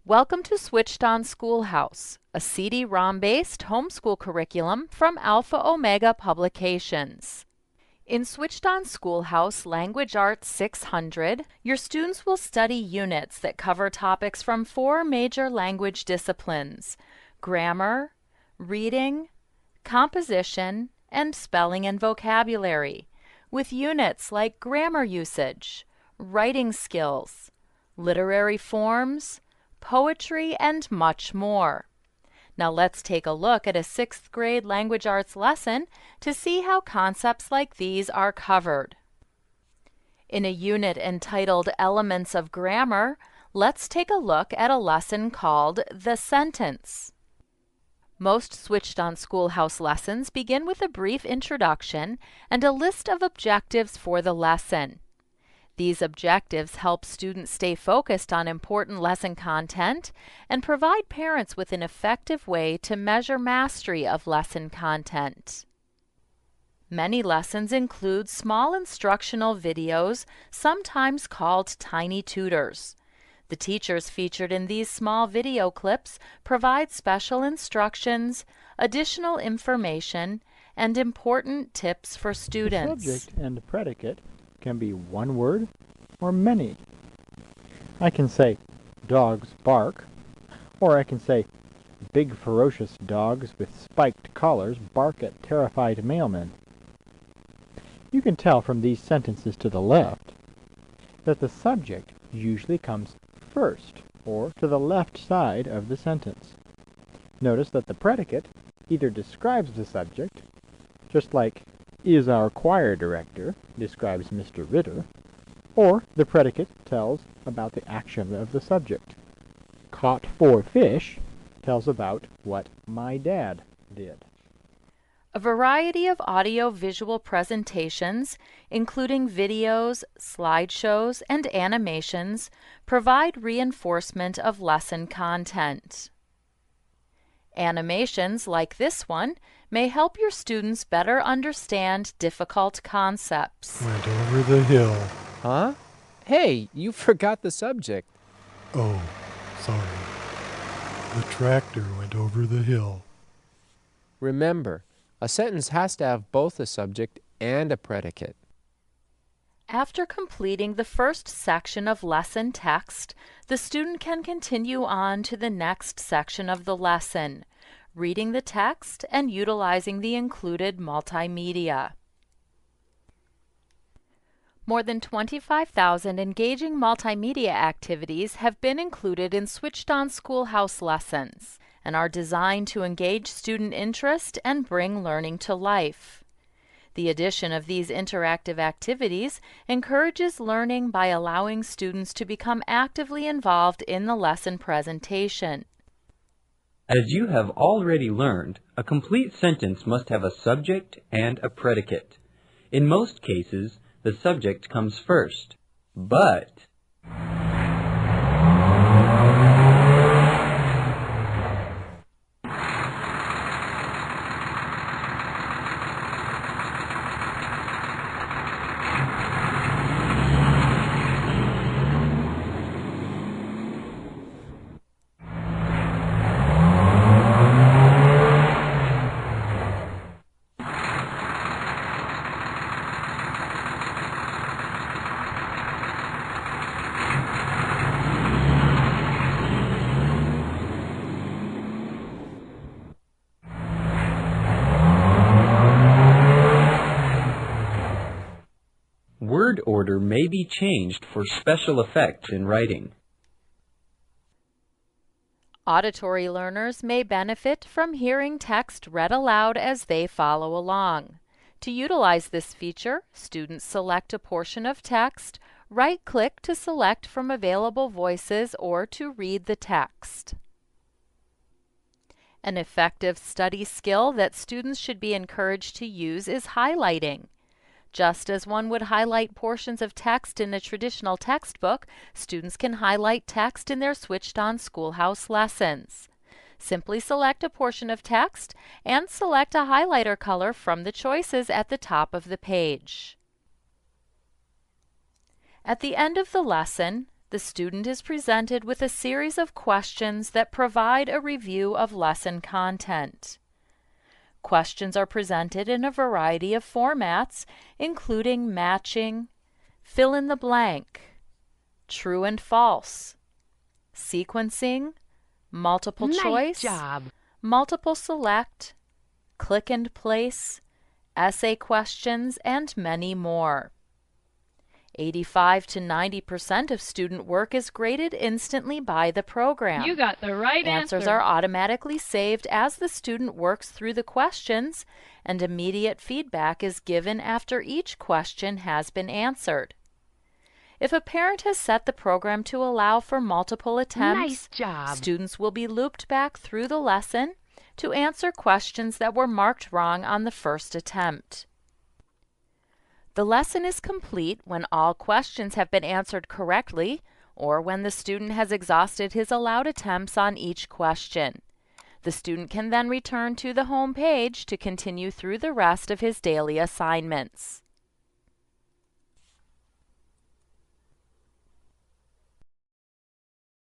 Welcome to Switched On Schoolhouse, a CD-ROM-based homeschool curriculum from Alpha Omega Publications. In Switched On Schoolhouse Language Arts 600, your students will study units that cover topics from 4 major language disciplines: grammar, reading, composition, and spelling and vocabulary, with units like grammar usage, writing skills, literary forms, poetry, and much more. Now let's take a look at a 6th grade language arts lesson to see how concepts like these are covered. In a unit entitled Elements of Grammar, let's take a look at a lesson called The Sentence. Most Switched On Schoolhouse lessons begin with a brief introduction and a list of objectives for the lesson. These objectives help students stay focused on important lesson content and provide parents with an effective way to measure mastery of lesson content. Many lessons include small instructional videos, sometimes called tiny tutors. The teachers featured in these small video clips provide special instructions, additional information, and important tips for students. The subject and predicate can be one word or many. I can say, dogs bark, or I can say, big ferocious dogs with spiked collars bark at terrified mailmen. You can tell from these sentences to the left that the subject usually comes first, or to the left side of the sentence. Notice that the predicate either describes the subject, just like "is our choir director" describes Mr. Ritter, or the predicate tells about the action of the subject. "Caught 4 fish" tells about what my dad did. A variety of audio-visual presentations, including videos, slideshows, and animations, provide reinforcement of lesson content. Animations like this one may help your students better understand difficult concepts. Went over the hill. Huh? Hey, you forgot the subject. Oh, sorry. The tractor went over the hill. Remember, a sentence has to have both a subject and a predicate. After completing the first section of lesson text, the student can continue on to the next section of the lesson, reading the text and utilizing the included multimedia. More than 25,000 engaging multimedia activities have been included in Switched On Schoolhouse lessons and are designed to engage student interest and bring learning to life. The addition of these interactive activities encourages learning by allowing students to become actively involved in the lesson presentation. As you have already learned, a complete sentence must have a subject and a predicate. In most cases, the subject comes first, but word order may be changed for special effects in writing. Auditory learners may benefit from hearing text read aloud as they follow along. To utilize this feature, students select a portion of text, right-click to select from available voices or to read the text. An effective study skill that students should be encouraged to use is highlighting. Just as one would highlight portions of text in a traditional textbook, students can highlight text in their Switched On Schoolhouse lessons. Simply select a portion of text and select a highlighter color from the choices at the top of the page. At the end of the lesson, the student is presented with a series of questions that provide a review of lesson content. Questions are presented in a variety of formats, including matching, fill in the blank, true and false, sequencing, multiple choice, multiple select, click and place, essay questions, and many more. 85 to 90% of student work is graded instantly by the program. You got the right Answers answer. are automatically saved as the student works through the questions, and immediate feedback is given after each question has been answered. If a parent has set the program to allow for multiple attempts, students will be looped back through the lesson to answer questions that were marked wrong on the first attempt. The lesson is complete when all questions have been answered correctly or when the student has exhausted his allowed attempts on each question. The student can then return to the home page to continue through the rest of his daily assignments.